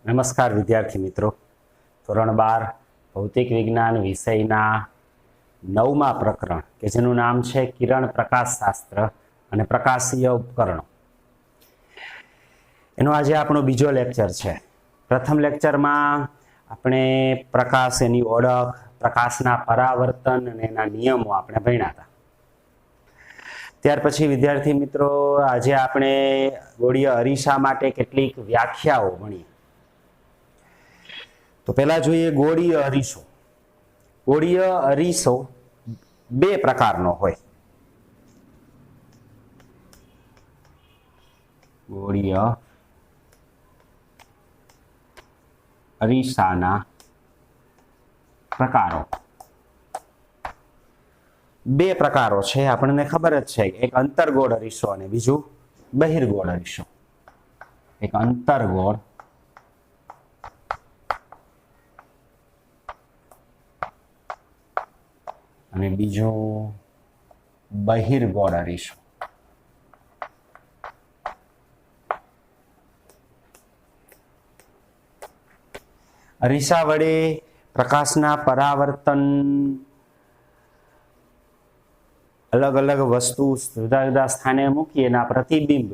નમસ્કાર વિદ્યાર્થી મિત્રો, ધોરણ 12 ભૌતિક વિજ્ઞાન વિષયના 9મા પ્રકરણ કે જેનું નામ છે કિરણ પ્રકાશશાસ્ત્ર અને પ્રકાશીય ઉપકરણો, એનો આજે આપણો બીજો લેક્ચર છે. પ્રથમ લેક્ચરમાં આપણે પ્રકાશ, એની ઓળખ, પ્રકાશના પરાવર્તન અને એના નિયમો આપણે ભણ્યા હતા. ત્યાર પછી વિદ્યાર્થી મિત્રો આજે આપણે ગોળીય અરીસા માટે કેટલીક વ્યાખ્યાઓ ભણીએ. તો પહેલા જોઈએ ગોળીય અરીસો. ગોળીય અરીસો બે પ્રકારનો હોય. ગોળીય અરીસાના પ્રકારો બે પ્રકારો છે, આપણને ખબર જ છે. એક અંતર્ગોળ અરીસો અને બીજું બહિર્ગોળ અરીસો. એક અંતર્ગોળ અને બીજો બહિર્ગોળ અરીસો. અરીસા વડે પ્રકાશના પરાવર્તન, અલગ અલગ વસ્તુ જુદા જુદા સ્થાને મૂકી એના પ્રતિબિંબ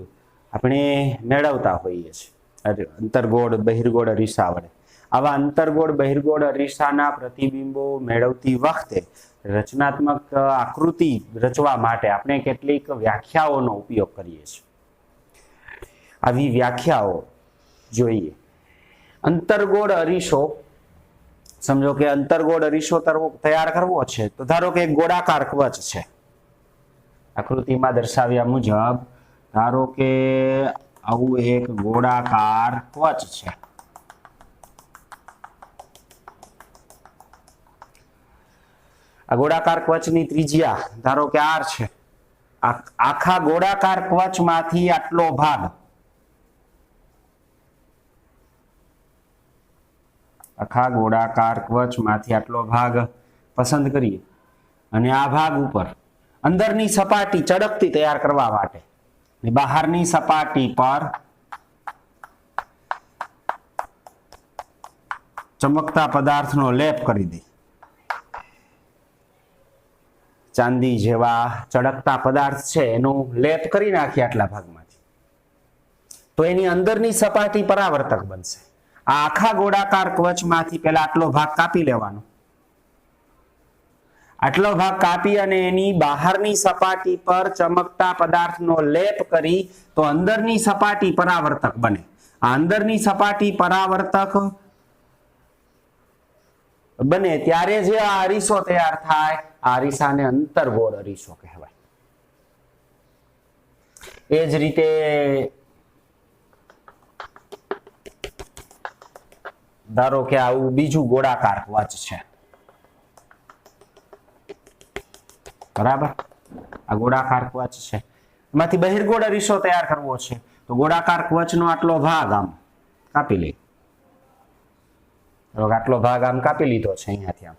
આપણે મેળવતા હોઈએ છીએ અંતર્ગોળ બહિર્ગોળ અરીસા વડે. આવા અંતર્ગોળ બહિર્ગોળ અરીસાના પ્રતિબિંબો મેળવતી વખતે રચનાત્મક આકૃતિ રચવા માટે આપણે કેટલીક વ્યાખ્યાઓનો ઉપયોગ કરીએ છીએ. આવી વ્યાખ્યાઓ જોઈએ. અંતર્ગોળ અરીસો, સમજો કે અંતર્ગોળ અરીસો તૈયાર કરવો છે તો ધારો કે એક ગોળાકાર કવચ છે. આકૃતિમાં દર્શાવ્યા મુજબ ધારો કે આવું એક ગોળાકાર કવચ છે. આ ગોળાકાર કવચની ત્રિજ્યા ધારો કે r છે. આખા ગોળાકાર કવચમાંથી આટલો ભાગ, આખા ગોળાકાર કવચમાંથી આટલો ભાગ પસંદ કરીએ અને આ ભાગ ઉપર અંદરની સપાટી ચળકતી તૈયાર કરવા માટે બહારની સપાટી પર ચમકતા પદાર્થનો લેપ કરી દે. ચાંદી જેવા ચળકતા પદાર્થ છે એનો લેપ કરી નાખીએ આટલા ભાગમાંથી, તો એની અંદરની સપાટી પરાવર્તક બનશે. આ આખા ગોળાકાર કવચમાંથી પહેલા આટલો ભાગ કાપી લેવાનો. આટલો ભાગ કાપી અને એની બહારની સપાટી પર ચમકતા પદાર્થનો લેપ કરી તો અંદરની સપાટી પરાવર્તક બને. આ અંદરની સપાટી પરાવર્તક બને ત્યારે જે આ અરીસો તૈયાર થાય, આ અરીસાને અંતર્ગોળ અરીસો કહેવાય. એ જ રીતે ધારો કે આવું બીજું ગોળાકાર કવચ છે, બરાબર. આ ગોળાકાર કવચ છે, એમાંથી બહિર્ગોળ અરીસો તૈયાર કરવો છે તો ગોળાકાર કવચનો આટલો ભાગ આમ કાપી લે. આટલો ભાગ આમ કાપી લીધો છે અહીંયાથી આમ.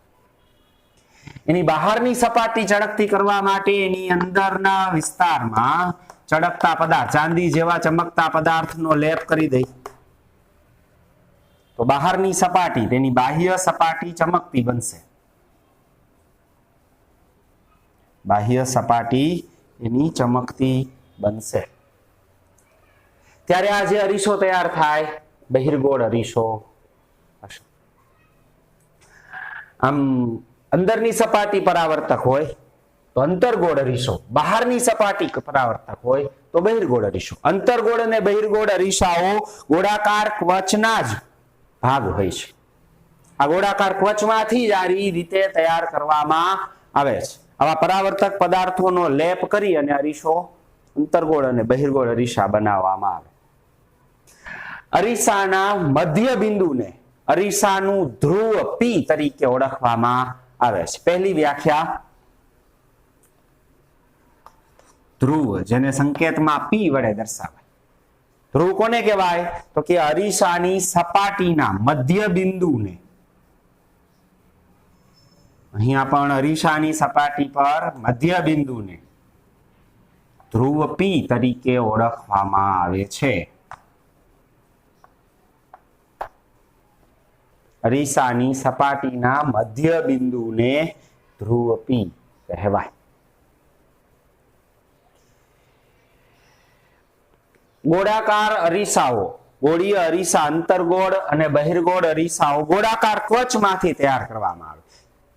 એની બહારની સપાટી ચળકતી કરવા માટે એની અંદરના વિસ્તારમાં ચળકતા પદાર્થ, ચાંદી જેવા ચમકતા પદાર્થનો લેપ કરી દઈ તો બહારની સપાટી, તેની બાહ્ય સપાટી ચમકતી બનશે. બાહ્ય સપાટી એની ચમકતી બનશે. ત્યારે આ જે અરીસો તૈયાર થાય બહિર્ગોળ અરીસો હશે. આમ અંદરની સપાટી પરાવર્તક હોય તો અંતર્ગોળ અરીસો, બહારની સપાટી પરાવર્તક હોય તો બહિર્ગોળ અરીસો. અંતર્ગોળ અને બહિર્ગોળ અરીસાઓ ગોળાકાર કવચના જ ભાગ હોય છે. આ ગોળાકાર કવચમાંથી જ આ રીતે તૈયાર કરવામાં આવે છે. આવા પરાવર્તક પદાર્થોનો લેપ કરી અને અરીસો, અંતર્ગોળ અને બહિર્ગોળ અરીસા બનાવવામાં આવે. અરીસાના મધ્ય બિંદુને અરીસાનું ધ્રુવ P તરીકે ઓળખવામાં આવે છે. પહેલી વ્યાખ્યા ધ્રુવ, જેને સંકેતમાં P વડે દર્શાવાય. ધ્રુવ કોને કહેવાય? તો કે અરીસાની સપાટીના મધ્ય બિંદુને, અહીંયા પણ અરીસાની સપાટી પર મધ્ય બિંદુને ધ્રુવ P તરીકે ઓળખવામાં આવે છે. અરીસાની સપાટીના મધ્ય બિંદુને ધ્રુવ પી કહેવાય. ગોળાકાર અરીસાઓ, ગોળીય અરીસા, અંતર્ગોળ અને બહિર્ગોળ અરીસાઓ ગોળાકાર કવચમાંથી તૈયાર કરવામાં આવે.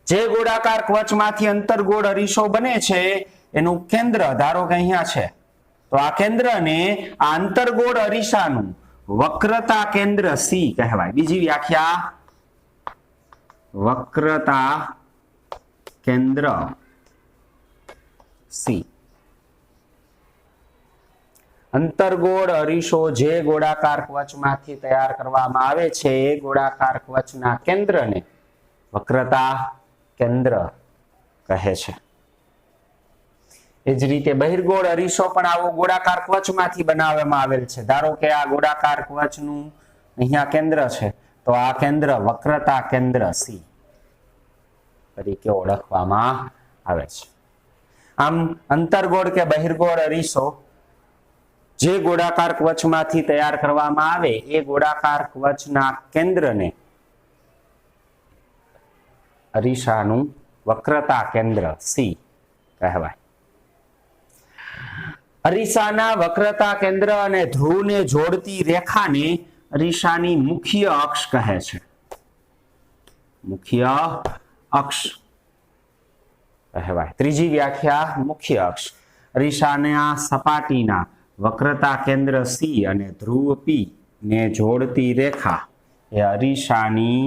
જે ગોળાકાર કવચમાંથી અંતર્ગોળ અરીસો બને છે એનું કેન્દ્ર ધારો કે અહીંયા છે, તો આ કેન્દ્રને આ અંતર્ગોળ અરીસાનું વક્રતા કેન્દ્ર સી કહેવાય. બીજી વ્યાખ્યા, વક્રતા કેન્દ્ર સી. અંતર્ગોળ અરીસો જે ગોળાકાર કવચમાંથી તૈયાર કરવામાં આવે છે એ ગોળાકાર કવચના કેન્દ્રને વક્રતા કેન્દ્ર કહે છે. એ જ રીતે બહિર્ગોળ અરીસો પણ આવો ગોળાકાર કવચમાંથી બનાવવામાં આવેલ છે. ધારો કે આ ગોળાકાર કવચનું અહીંયા કેન્દ્ર છે, તો આ કેન્દ્ર વક્રતા કેન્દ્ર સી તરીકે ઓળખવામાં આવે છે. આમ અંતર્ગોળ કે બહિર્ગોળ અરીસો જે ગોળાકાર કવચમાંથી તૈયાર કરવામાં આવે એ ગોળાકાર કવચના કેન્દ્રને અરીસાનું વક્રતા કેન્દ્ર સી કહેવાય. અરીસાના વક્રતા કેન્દ્ર અને ધ્રુવને જોડતી રેખાને અરીસાની મુખ્ય અક્ષ કહે છે. મુખ્ય અક્ષ કહેવાય. ત્રીજી વ્યાખ્યા, મુખ્ય અક્ષ. અરીસાના સપાટીના વક્રતા કેન્દ્ર સી અને ધ્રુવ પી ને જોડતી રેખા એ અરીસાની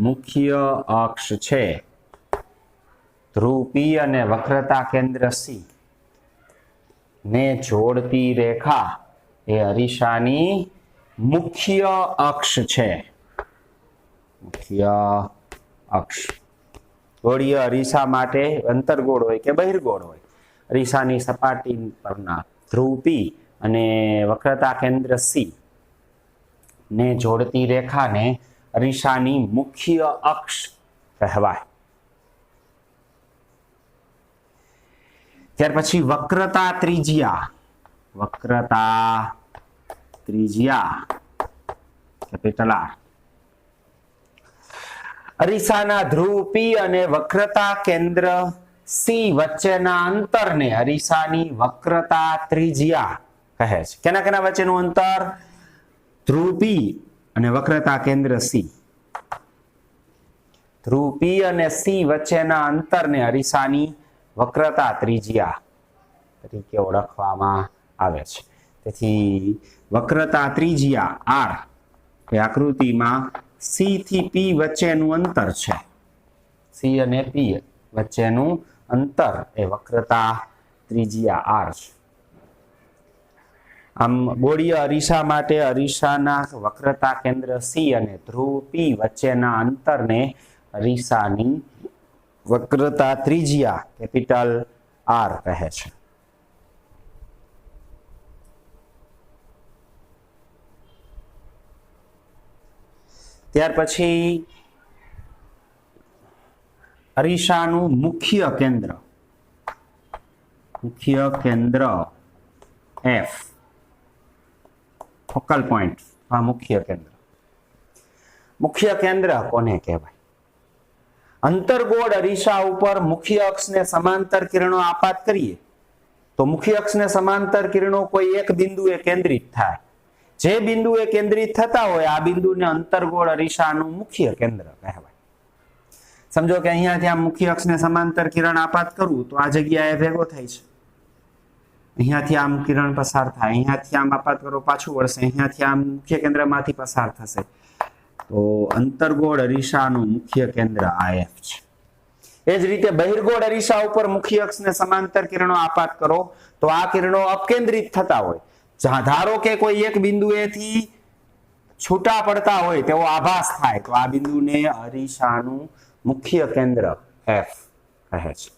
મુખ્ય અક્ષ છે. ધ્રુવ પી અને વક્રતા કેન્દ્ર સી ને જોડતી રેખા એ અરીસાની મુખ્ય અક્ષ છે. મુખ્ય અક્ષ. ગોળીય અરીસા માટે અંતર્ગોળ હોય કે બહિર્ગોળ હોય, અરીસાની સપાટી પરના ધ્રુવ પી અને વક્રતા કેન્દ્ર સી ને જોડતી રેખાને અરીસાની મુખ્ય અક્ષ કહેવાય. ત્યાર પછી વક્રતા ત્રિજ્યા. વક્રતા ત્રિજ્યા કેપિટલ આર. અરીસાના ધ્રુવ પી અને વક્રતા કેન્દ્ર સી વચ્ચેના અંતરને અરીસાની વક્રતા ત્રિજ્યા કહે છે. કેના કેના વચ્ચેનું અંતર? ધ્રુવ પી અને વક્રતા કેન્દ્ર સી. ધ્રુવ પી અને સી વચ્ચેના અંતરને અરીસાની વક્રતા ત્રિજ્યા તરીકે ઓળખવામાં આવે છે. તેથી વક્રતા ત્રિજ્યા આર એ આકૃતિમાં સી થી પી વચ્ચેનું અંતર છે. સી અને પી વચ્ચેનું અંતર એ વક્રતા ત્રિજ્યા આર છે. આમ ગોળીય અરીસા માટે અરીસાના વક્રતા કેન્દ્ર સી અને ધ્રુવ પી વચ્ચેના અંતરને અરીસાની વક્રતા ત્રિજ્યા કેપિટલ આર કહે છે. ત્યાર પછી અરીસાનું મુખ્ય કેન્દ્ર. મુખ્ય કેન્દ્ર એફ, ફોકલ પોઈન્ટ. આ મુખ્ય કેન્દ્ર. મુખ્ય કેન્દ્ર કોને કહેવાય? અંતર્ગોળ અરીસા ઉપર મુખ્ય અક્ષને સમાંતર કિરણો આપાત કરીએ તો મુખ્ય અક્ષને સમાંતર કિરણો કોઈ એક બિંદુએ કેન્દ્રિત થાય. જે બિંદુએ કેન્દ્રિત થતા હોય આ બિંદુને અંતર્ગોળ અરીસાનું મુખ્ય કેન્દ્ર કહેવાય. સમજો કે અહીંયાથી આમ મુખ્ય અક્ષને સમાંતર કિરણ આપાત કરવું તો આ જગ્યાએ ભેગો થાય છે. અહીંયાથી આમ કિરણ પસાર થાય, અહીંયાથી આમ આપાત કરો પાછું વળશે, અહીંયાથી આમ મુખ્ય કેન્દ્રમાંથી પસાર થશે. તો અંતર્ગોળ અરીસાનું મુખ્ય કેન્દ્ર આ એફ છે. એ જ રીતે બહિર્ગોળ અરીસા ઉપર મુખ્ય અક્ષને સમાંતર કિરણો આપાત કરો તો આ કિરણો અપકેન્દ્રિત થતા હોય. ધારો કે કોઈ એક બિંદુએથી છૂટા પડતા હોય તેવો આભાસ થાય તો આ બિંદુને અરીસાનું મુખ્ય કેન્દ્ર એફ કહે છે.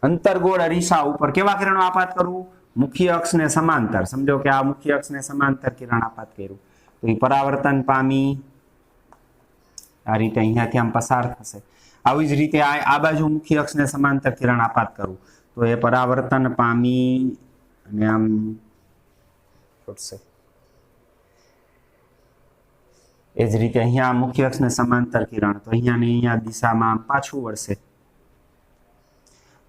અંતર્ગોળ અરીસા ઉપર કેવા કિરણો આપાત કરવું? મુખ્ય અક્ષને સમાંતર. સમજો કે આ મુખ્ય અક્ષને સમાંતર કિરણ આપાત કર્યું તો એ પરાવર્તન પામી આ રીતે અહીંયાથી આમ પસાર થશે. આવી જ રીતે આ બાજુ મુખ્ય અક્ષને સમાંતર કિરણ આપાત કરું તો એ પરાવર્તન પામી અને આમ છૂટશે. એ જ રીતે અહીંયા મુખ્ય અક્ષને સમાંતર કિરણ, તો અહીંયા ને અહીંયા દિશામાં પાછું વળશે.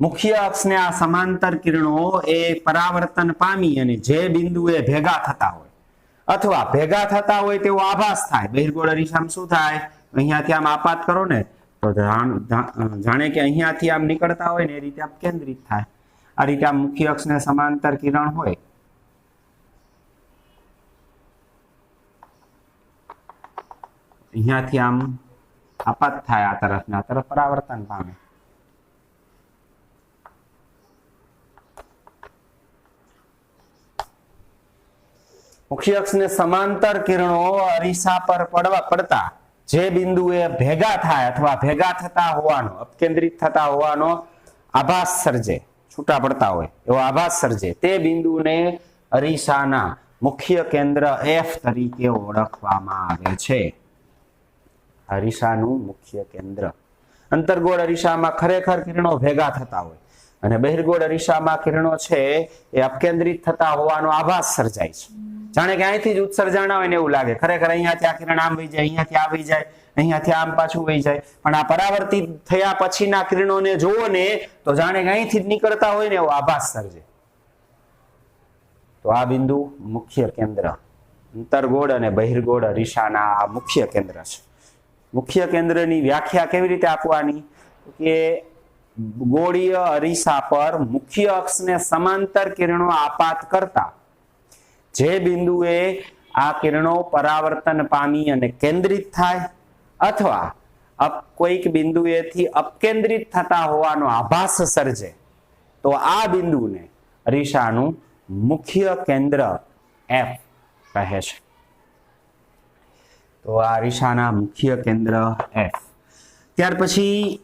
મુખ્ય અક્ષને આ સમાંતર કિરણો એ પરાવર્તન પામી અને જે બિંદુએ ભેગા થતા હોય અથવા ભેગા થતા હોય તેવો આભાસ થાય. બહિર્ગોળ અરીસામાં શું થાય? અહીંયાથી આમ આપાત કરો ને તો જાણે કે અહીંયાથી આમ નીકળતા હોય ને એ રીતે આમ કેન્દ્રિત થાય. આ રીતે આ મુખ્ય અક્ષને સમાંતર કિરણ હોય અહીંયાથી આમ આપાત થાય આ તરફ ને આ તરફ પરાવર્તન પામે. મુખ્ય અક્ષને સમાંતર કિરણો અરીસા પર પડતા જે બિંદુએ ભેગા થાય અથવા ભેગા થતા હોવાનો, અપકેન્દ્રિત થતા હોવાનો આભાસ સર્જે, છૂટા પડતા હોય એવો આભાસ સર્જે, તે બિંદુને અરીસાના મુખ્ય કેન્દ્ર F તરીકે ઓળખવામાં આવે છે. અરીસાનું મુખ્ય કેન્દ્ર. અંતર્ગોળ અરીસામાં ખરેખર કિરણો ભેગા થતા હોય અને બહિર્ગોળ અરીસામાં કિરણો છે એ અપકેન્દ્રિત થતા હોવાનો આભાસ સર્જાય છે. જાણે કે અહીંથી જ ઉત્સર્જન આવે ને એવું લાગે. ખરેખર અહીંયાથી આ કિરણ આમ વહી જાય, અહીંયાથી આ વહી જાય, અહીંયાથી આમ પાછું વહી જાય, પણ આ પરાવર્તિત થયા પછીના કિરણોને જોવો ને તો જાણે કે અહીંથી જ નીકળતા હોય ને એવો આભાસ સર્જે. તો આ બિંદુ મુખ્ય કેન્દ્ર, અંતર્ગોળ અને બહિર્ગોળ અરીસાના આ મુખ્ય કેન્દ્ર છે. મુખ્ય કેન્દ્રની વ્યાખ્યા કેવી રીતે આપવાની? કે ગોળીય અરીસા પર મુખ્ય અક્ષને સમાંતર કિરણો આપાત કરતા જે બિંદુએ આ કિરણો પરાવર્તન પામી અને કેન્દ્રિત થાય અથવા કોઈક બિંદુએથી અપકેન્દ્રિત થતા હોવાનો આભાસ સર્જે તો આ બિંદુને અરીસાનું મુખ્ય કેન્દ્ર F કહે છે. તો આ અરીસાના મુખ્ય કેન્દ્ર F. ત્યાર પછી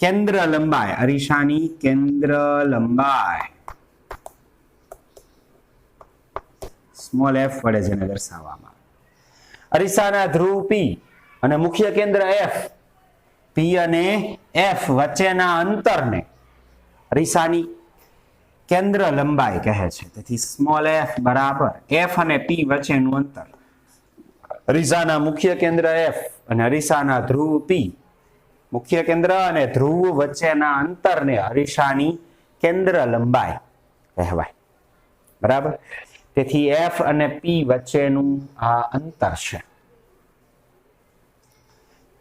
કેન્દ્ર લંબાઈ, અરીસાની કેન્દ્ર લંબાઈ સ્મોલ f વડે જેને દર્શાવવામાં આવે. અરીસાના ધ્રુવ P અને મુખ્ય કેન્દ્ર F, P અને F વચ્ચેના અંતરને અરીસાની કેન્દ્ર લંબાઈ કહે છે. તેથી સ્મોલ f બરાબર F અને P વચ્ચેનું અંતર. અરીસાના મુખ્ય કેન્દ્ર F અને અરીસાના ધ્રુવ P, મુખ્ય કેન્દ્ર અને ધ્રુવ વચ્ચેના અંતરને અરીસાની કેન્દ્ર લંબાઈ કહેવાય. બરાબર. તેથી F અને P વચ્ચેનું આ અંતર છે.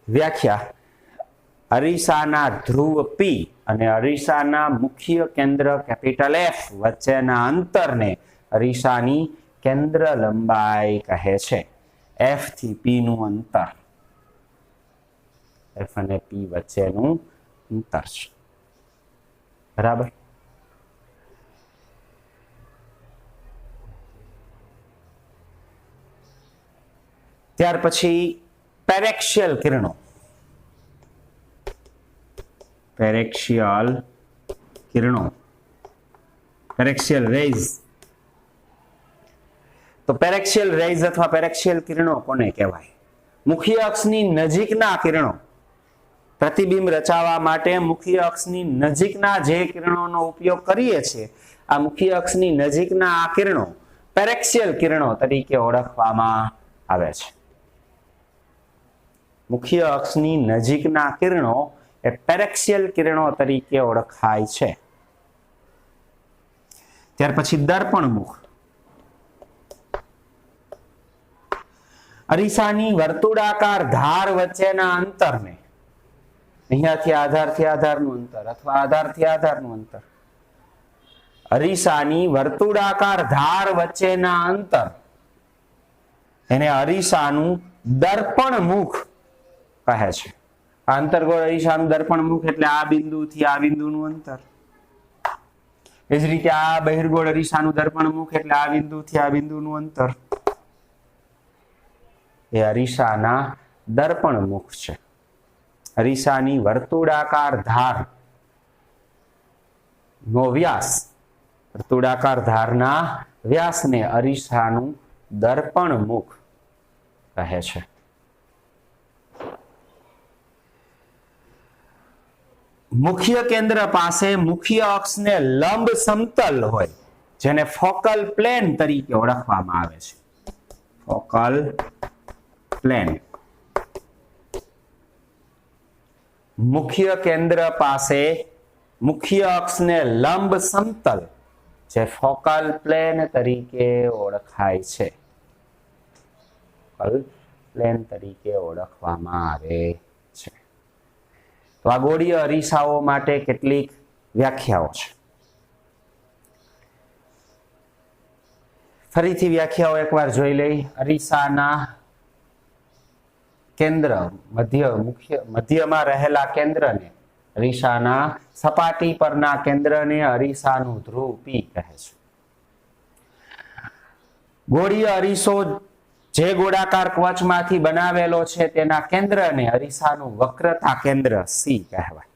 વ્યાખ્યા: અરીસાના ધ્રુવ P અને અરીસાના મુખ્ય કેન્દ્ર કેપિટલ F વચ્ચેના અંતરને અરીસાની કેન્દ્ર લંબાઈ કહે છે. F થી P નું અંતર, F અને P વચ્ચેનું અંતર છે. બરાબર. ત્યાર પછી પેરેક્શિયલ કિરણો. પેરેક્શિયલ કિરણો, પેરેક્શિયલ રેઝ. તો પેરેક્શિયલ રેઝ અથવા પેરેક્શિયલ કિરણો કોને કહેવાય? મુખ્ય અક્ષની નજીકના કિરણો. પ્રતિબિંબ રચાવવા માટે મુખ્ય અક્ષની નજીકના જે કિરણોનો ઉપયોગ કરીએ છીએ, આ મુખ્ય અક્ષની નજીકના આ કિરણો પેરેક્શિયલ કિરણો તરીકે ઓળખવામાં આવે છે. મુખ્ય અક્ષની નજીકના કિરણો એ પેરેક્શિયલ કિરણો તરીકે ઓળખાય છે. ત્યાર પછી દર્પણમુખ. અરીસાની વર્તુળાકાર ધાર વચ્ચેના અંતરને, અહીંયાથી આધારનું અંતર અથવા આધારથી આધારનું અંતર, અરીસાની વર્તુળાકાર ધાર વચ્ચેના અંતર, એને અરીસાનું દર્પણમુખ કહે છે. આ અંતર્ગોળ અરીસાનું દર્પણમુખ એટલે આ બિંદુથી આ બિંદુનું અંતર. એ જ રીતે આ બહિર્ગોળ અરીસાનું દર્પણમુખ એટલે આ બિંદુથી આ બિંદુનું અંતર. એ અરીસાના દર્પણમુખ છે. અરીસાની વર્તુળાકાર ધાર નો વ્યાસ, વર્તુળાકાર ધારના વ્યાસને અરીસાનું દર્પણમુખ કહે છે. મુખ્ય કેન્દ્ર પાસે મુખ્ય અક્ષને લંબ સમતલ હોય જેને ફોકલ પ્લેન તરીકે ઓળખવામાં આવે છે. ફોકલ પ્લેન મુખ્ય કેન્દ્ર પાસે મુખ્ય અક્ષને લંબ સમતલ જે ફોકલ પ્લેન તરીકે ઓળખાય છે, ફોકલ પ્લેન તરીકે ઓળખવામાં આવે છે. તો આ ગોળીય અરીસાઓ માટે કેટલીક વ્યાખ્યાઓ છે. ફરીથી વ્યાખ્યાઓ એકવાર જોઈ લઈ. અરીસાના કેન્દ્ર મધ્યમાં રહેલા કેન્દ્રને, અરીસાના સપાટી પરના કેન્દ્રને અરીસાનું ધ્રુવ પી કહે છે. ગોળીય અરીસો જે ગોળાકાર કવચમાંથી બનાવેલો છે તેના કેન્દ્રને અરીસાનું વક્રતા કેન્દ્ર સી કહેવાય.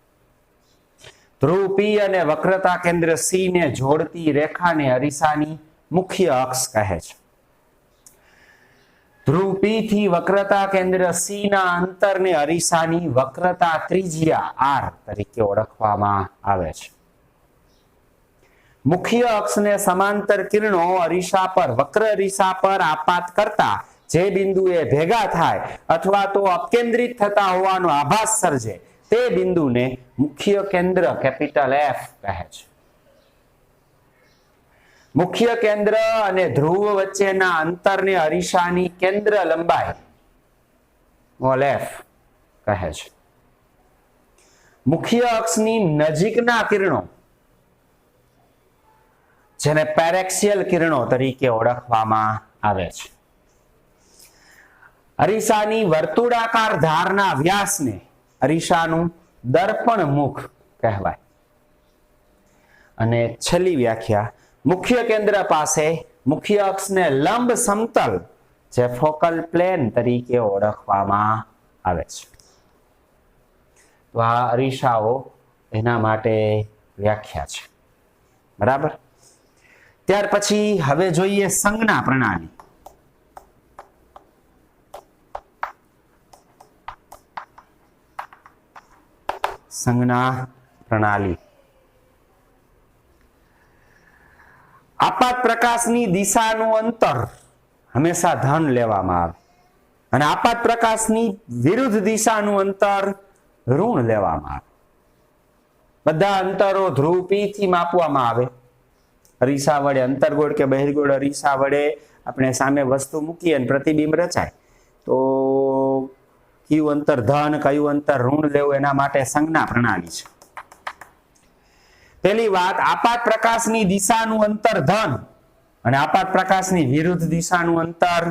ધ્રુવ પી અને વક્રતા કેન્દ્ર સી ને જોડતી રેખાને અરીસાની મુખ્ય અક્ષ કહે છે. ધ્રુવ પી થી વક્રતા કેન્દ્ર સી ના અંતરને અરીસાની વક્રતા ત્રિજ્યા આર તરીકે ઓળખવામાં આવે છે. મુખ્ય અક્ષને સમાંતર કિરણો અરીસા પર, વક્ર અરીસા પર આપાત કરતા જે બિંદુએ ભેગા થાય અથવા તો અપકેન્દ્રિત થતા હોવાનો આભાસ સર્જે તે બિંદુને મુખ્ય કેન્દ્ર કેપિટલ એફ કહે છે. મુખ્ય કેન્દ્ર અને ધ્રુવ વચ્ચેના અંતરને અરીસાની કેન્દ્ર લંબાઈ સ્મોલ એફ કહે છે. મુખ્ય અક્ષની નજીકના કિરણો જેને પેરેક્સિયલ કિરણો તરીકે ઓળખવામાં આવે છે. અરીસાની વર્તુળાકાર ધારના વ્યાસને અરીસાનું દર્પણ મુખ કહેવાય. અને છેલ્લી વ્યાખ્યા, મુખ્ય કેન્દ્ર પાસે મુખ્ય અક્ષને લંબ સમતલ જે ફોકલ પ્લેન તરીકે ઓળખવામાં આવે છે. તો આ અરીસાઓ એના માટે વ્યાખ્યા છે. બરાબર. ત્યાર પછી હવે જોઈએ સંજ્ઞા પ્રણાલી. સંજ્ઞા પ્રણાલી. આપાત પ્રકાશની દિશાનું અંતર હંમેશા ધન લેવામાં આવે અને આપાત પ્રકાશની વિરુદ્ધ દિશાનું અંતર ઋણ લેવામાં આવે. બધા અંતરો ધ્રુવ પી થી માપવામાં આવે. અરીસા વડે, અંતર્ગોળ કે બહિર્ગોળ અરીસા વડે આપણે સામે વસ્તુ મૂકીએ અને પ્રતિબિંબ રચાય તો કયું અંતર ધન, કયું અંતર ઋણ લેવું એના માટે સંજ્ઞા પ્રણાલી છે. પહેલી વાત, આપાત પ્રકાશની દિશાનું અંતર ધન અને આપાત પ્રકાશની વિરુદ્ધ દિશાનું અંતર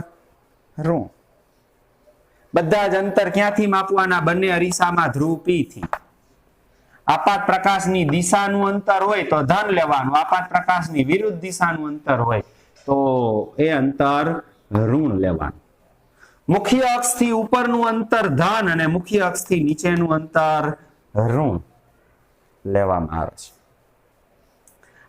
ઋણ. બધા જ અંતર ક્યાંથી માપવાના? બંને અરીસામાં ધ્રુવ પી થી. આપાત પ્રકાશની દિશાનું અંતર હોય તો ધન લેવાનું, આપાત પ્રકાશની વિરુદ્ધ દિશાનું અંતર હોય તો એ અંતર ઋણ લેવાનું. મુખ્ય અક્ષથી ઉપરનું અંતર ધન અને મુખ્ય અક્ષથી નીચેનું અંતર ઋણ લેવામાં આવે છે.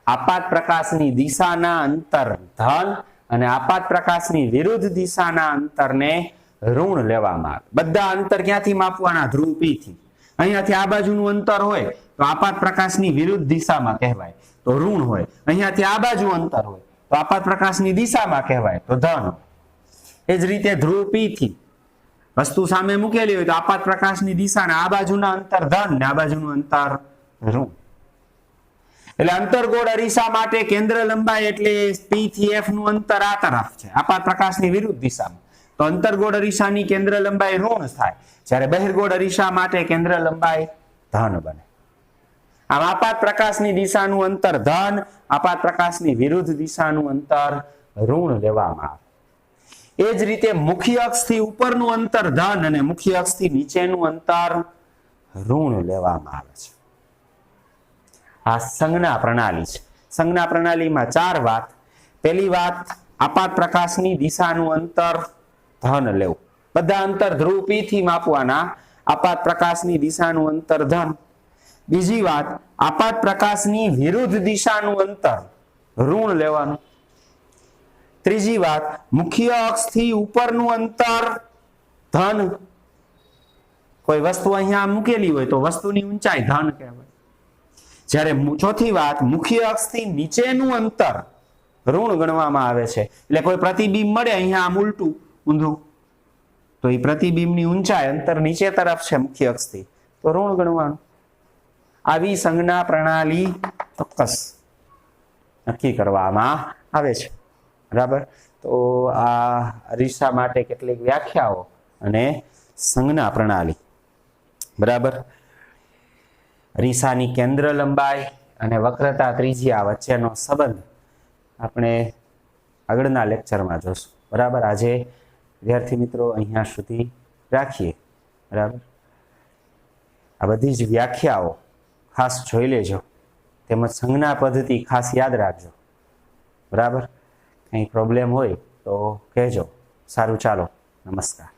આપાત પ્રકાશની દિશાના અંતર ધન અને આપાત પ્રકાશની વિરુદ્ધ દિશાના અંતરને ઋણ લેવામાં આવે. બધા અંતર ક્યાંથી માપવાના? ધ્રુવ પી થી. અહીંયાથી આ બાજુનું અંતર હોય તો આપાત પ્રકાશની વિરુદ્ધ દિશામાં કહેવાય તો ઋણ હોય. અહીંયાથી આ બાજુ અંતર હોય તો આપાત પ્રકાશની દિશામાં કહેવાય તો ધન. એ જ રીતે ધ્રુવ પી થી વસ્તુ સામે મૂકેલી હોય તો આપાત પ્રકાશની દિશાના આ બાજુના અંતર ધન ને આ બાજુનું અંતર ઋણ. એટલે અંતર્ગોળ અરીસા માટે કેન્દ્ર લંબાઈ એટલે પી થી એફ નું અંતર આ તરફ છે, આપાત પ્રકાશની વિરુદ્ધ દિશામાં, તો અંતર્ગોળ અરીસાની કેન્દ્ર લંબાઈ ઋણ થાય. જ્યારે બહિર્ગોળ અરીસા માટે કેન્દ્ર લંબાઈ ધન બને. આમ આપાત પ્રકાશની દિશાનું અંતર ધન, આપાત પ્રકાશની વિરુદ્ધ દિશાનું અંતર ઋણ લેવામાં આવે. એ જ રીતે મુખ્ય અક્ષથી ઉપરનું અંતર ધન અને મુખ્ય અક્ષથી નીચેનું અંતર ઋણ લેવામાં આવે છે. આ સંજ્ઞા પ્રણાલી છે. સંજ્ઞા પ્રણાલીમાં 4 વાત. પહેલી વાત, આપાત પ્રકાશની દિશાનું અંતર ધન લેવું. બધા અંતર ધ્રુવ પી થી માપવાના, આપાત પ્રકાશની દિશાનું અંતર ધન. બીજી વાત, આપાત પ્રકાશની વિરુદ્ધ દિશાનું અંતર ઋણ લેવાનું. ત્રીજી વાત, મુખ્ય અક્ષથી ઉપરનું અંતર ધન. કોઈ વસ્તુ અહીંયા મૂકેલી હોય તો વસ્તુની ઊંચાઈ ધન કહેવાય. જ્યારે ચોથી વાત, મુખ્ય અક્ષથી નીચેનું અંતર ઋણ ગણવામાં આવે છે. એટલે કોઈ પ્રતિબિંબ મળે અહીંયા આમ ઉલટું ઊંધું તો એ પ્રતિબિંબની ઊંચાઈ અંતર નીચે તરફ છે મુખ્ય અક્ષથી, તો ઋણ ગણવાનું. આવી સંજ્ઞા પ્રણાલી ચોક્કસ નક્કી કરવામાં આવે છે. બરાબર. તો આ અરીસા માટે કેટલીક વ્યાખ્યાઓ અને સંજ્ઞા પ્રણાલી. બરાબર. અરીસાની કેન્દ્ર લંબાઈ અને વક્રતા ત્રિજ્યા વચ્ચેનો સંબંધ આપણે આગળના લેક્ચરમાં જોશું. બરાબર. આજે વિદ્યાર્થી મિત્રો અહીંયા સુધી રાખીએ. બરાબર. આ બધી જ વ્યાખ્યાઓ ખાસ જોઈ લેજો, તેમજ સંજ્ઞા પદ્ધતિ ખાસ યાદ રાખજો. બરાબર. કંઈ પ્રોબ્લેમ હોય તો કહેજો. સારું, ચાલો, નમસ્કાર.